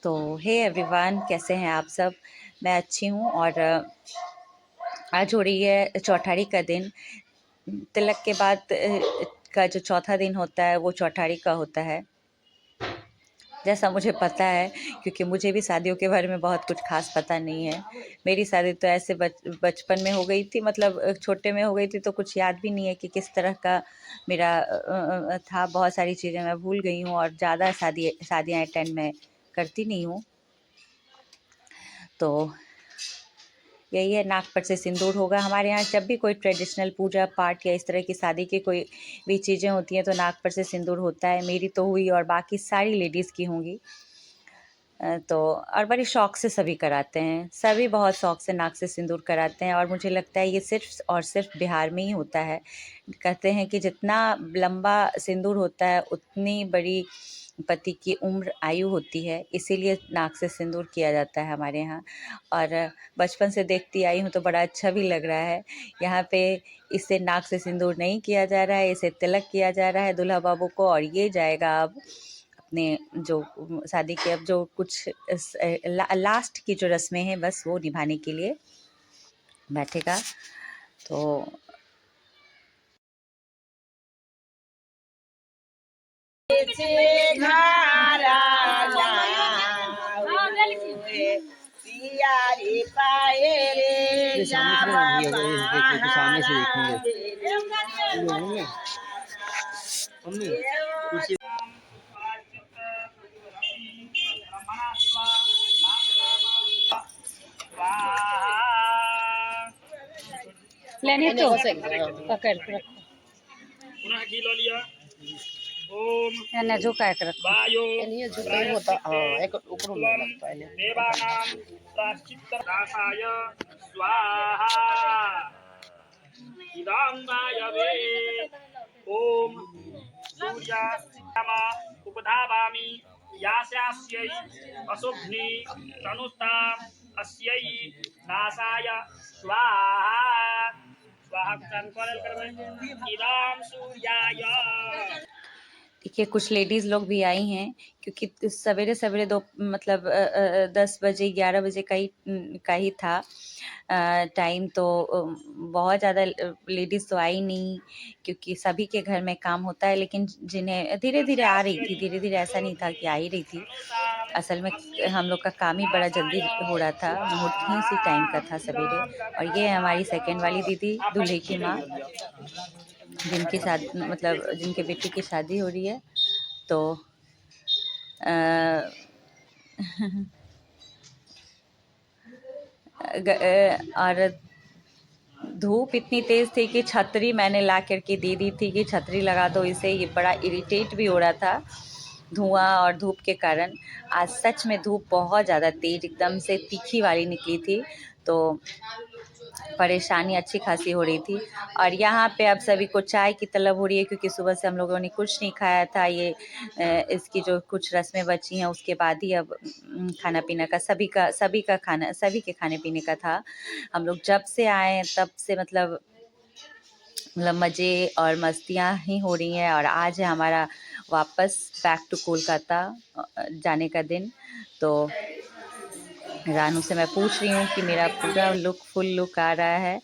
तो hey everyone, कैसे हैं आप सब। मैं अच्छी हूँ। और आज हो रही है चौठारी का दिन। तिलक के बाद का जो चौथा दिन होता है वो चौठारी का होता है, जैसा मुझे पता है, क्योंकि मुझे भी शादियों के बारे में बहुत कुछ खास पता नहीं है। मेरी शादी तो ऐसे बचपन में हो गई थी, मतलब छोटे में हो गई थी, तो कुछ याद भी नहीं है कि किस तरह का मेरा था। बहुत सारी चीज़ें मैं भूल गई हूँ और ज़्यादा शादियाँ अटेंड मैं करती नहीं हूँ। तो यही है, नाक पर से सिंदूर होगा। हमारे यहाँ जब भी कोई ट्रेडिशनल पूजा पाठ या इस तरह की शादी की कोई भी चीज़ें होती हैं तो नाक पर से सिंदूर होता है। मेरी तो हुई और बाकी सारी लेडीज़ की होंगी। तो और बड़ी शौक से सभी कराते हैं, सभी बहुत शौक से नाक से सिंदूर कराते हैं। और मुझे लगता है ये सिर्फ और सिर्फ बिहार में ही होता है। कहते हैं कि जितना लंबा सिंदूर होता है उतनी बड़ी पति की उम्र आयु होती है, इसीलिए नाक से सिंदूर किया जाता है हमारे यहाँ। और बचपन से देखती आई हूँ तो बड़ा अच्छा भी लग रहा है। यहाँ पे इसे नाक से सिंदूर नहीं किया जा रहा है, इसे तिलक किया जा रहा है दूल्हा बाबू को। और ये जाएगा अब अपने जो शादी के अब जो कुछ लास्ट की जो रस्में हैं बस वो निभाने के लिए बैठेगा। तो सामने से देखेंगे। लेने तो पकड़ के रखो। पुनः घी लो लिया। ओम ना झुका के रखो। वायो एक ऊपर देवानां प्राश्चित्तनाशाय स्वाहा इदं वायवे। ओम सूर्यामा उपधावामि यास्यास्यै अशुभ्नि तनुताम् अस्यै नाशाय स्वाहा। स्वाहा को चालू करबे। इदं सूर्याय। देखिए, कुछ लेडीज़ लोग भी आई हैं, क्योंकि सवेरे सवेरे दो मतलब 10 बजे 11 बजे का ही था टाइम। तो बहुत ज़्यादा लेडीज़ तो आई नहीं, क्योंकि सभी के घर में काम होता है। लेकिन जिन्हें धीरे धीरे आ रही थी, धीरे धीरे, ऐसा नहीं था कि आ ही रही थी। असल में हम लोग का काम ही बड़ा जल्दी हो रहा था, मुहूर्त ही उसी टाइम का था सवेरे। और ये है हमारी सेकेंड वाली दीदी, दूल्हे की माँ, जिनकी शादी मतलब जिनके बेटी की शादी हो रही है। तो और धूप इतनी तेज़ थी कि छतरी मैंने ला करके दे दी थी कि छतरी लगा दो इसे। ये बड़ा इरिटेट भी हो रहा था धुआं और धूप के कारण। आज सच में धूप बहुत ज़्यादा तेज, एकदम से तीखी वाली निकली थी, तो परेशानी अच्छी खासी हो रही थी। और यहाँ पे अब सभी को चाय की तलब हो रही है, क्योंकि सुबह से हम लोगों ने कुछ नहीं खाया था। ये इसकी जो कुछ रस्में बची हैं उसके बाद ही अब खाना पीना का सभी के खाने पीने का था। हम लोग जब से आए तब से मतलब मज़े और मस्तियाँ ही हो रही हैं। और आज है हमारा वापस बैक टू कोलकाता जाने का दिन। तो रानू से मैं पूछ रही हूँ कि मेरा पूरा फुल लुक आ रहा है,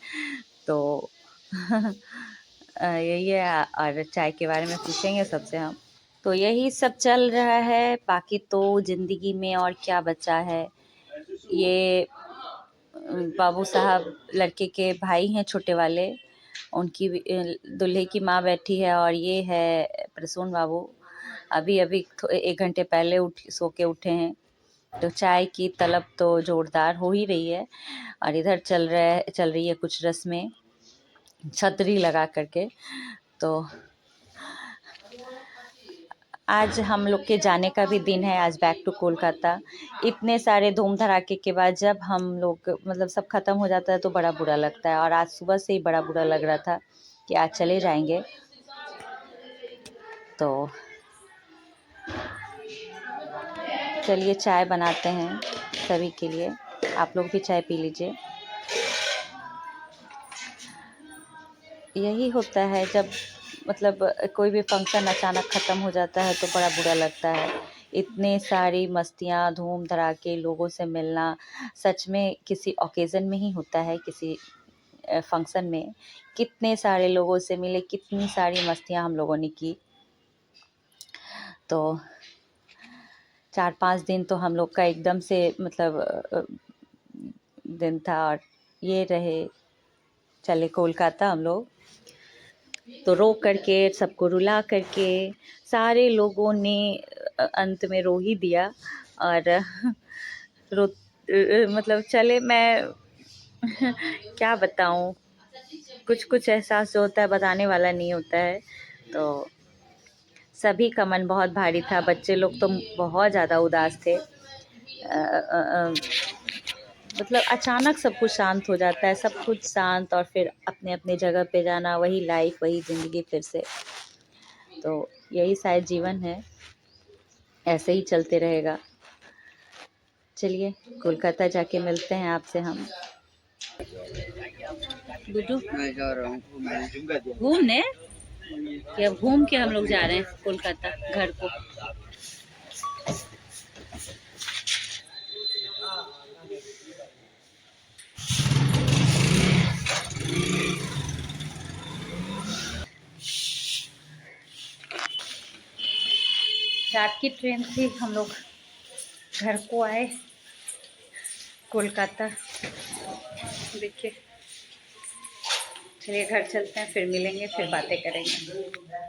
तो यही है। और चाय के बारे में पूछेंगे सबसे हम। तो यही सब चल रहा है, बाकी तो ज़िंदगी में और क्या बचा है। ये बाबू साहब लड़के के भाई हैं छोटे वाले, उनकी दूल्हे की माँ बैठी है। और ये है प्रसून बाबू, अभी अभी 1 घंटे पहले सो के उठे हैं। तो चाय की तलब तो जोरदार हो ही रही है। और इधर चल रही है कुछ रस्में छतरी लगा करके। तो आज हम लोग के जाने का भी दिन है, आज बैक टू कोलकाता। इतने सारे धूम धड़ाके के बाद जब हम लोग मतलब सब खत्म हो जाता है तो बड़ा बुरा लगता है। और आज सुबह से ही बड़ा बुरा लग रहा था कि आज चले जाएंगे। तो चलिए चाय बनाते हैं सभी के लिए, आप लोग भी चाय पी लीजिए। यही होता है जब मतलब कोई भी फंक्शन अचानक ख़त्म हो जाता है तो बड़ा बुरा लगता है इतने सारी मस्तियाँ, धूम धड़ाके, लोगों से मिलना सच में किसी ओकेज़न में ही होता है, किसी फंक्शन में। कितने सारे लोगों से मिले, कितनी सारी मस्तियाँ हम लोगों ने की। तो 4-5 दिन तो हम लोग का एकदम से मतलब दिन था, और ये रहे चले कोलकाता हम लोग। तो रो करके, सबको रुला करके, सारे लोगों ने अंत में रो ही दिया। और मतलब चले, मैं क्या बताऊं, कुछ कुछ एहसास जो होता है बताने वाला नहीं होता है। तो सभी का मन बहुत भारी था, बच्चे लोग तो बहुत ज़्यादा उदास थे। मतलब अचानक सब कुछ शांत हो जाता है, सब कुछ शांत, और फिर अपने अपने जगह पे जाना, वही लाइफ, वही ज़िंदगी फिर से। तो यही शायद जीवन है, ऐसे ही चलते रहेगा। चलिए कोलकाता जाके मिलते हैं आपसे हम। गुड्डू मैं जा रहा हूँ घूमने, कि अब घूम के हम लोग जा रहे हैं कोलकाता घर को। रात की ट्रेन थी, हम लोग घर को आए कोलकाता। देखिए, चलिए घर चलते हैं, फिर मिलेंगे, फिर बातें करेंगे।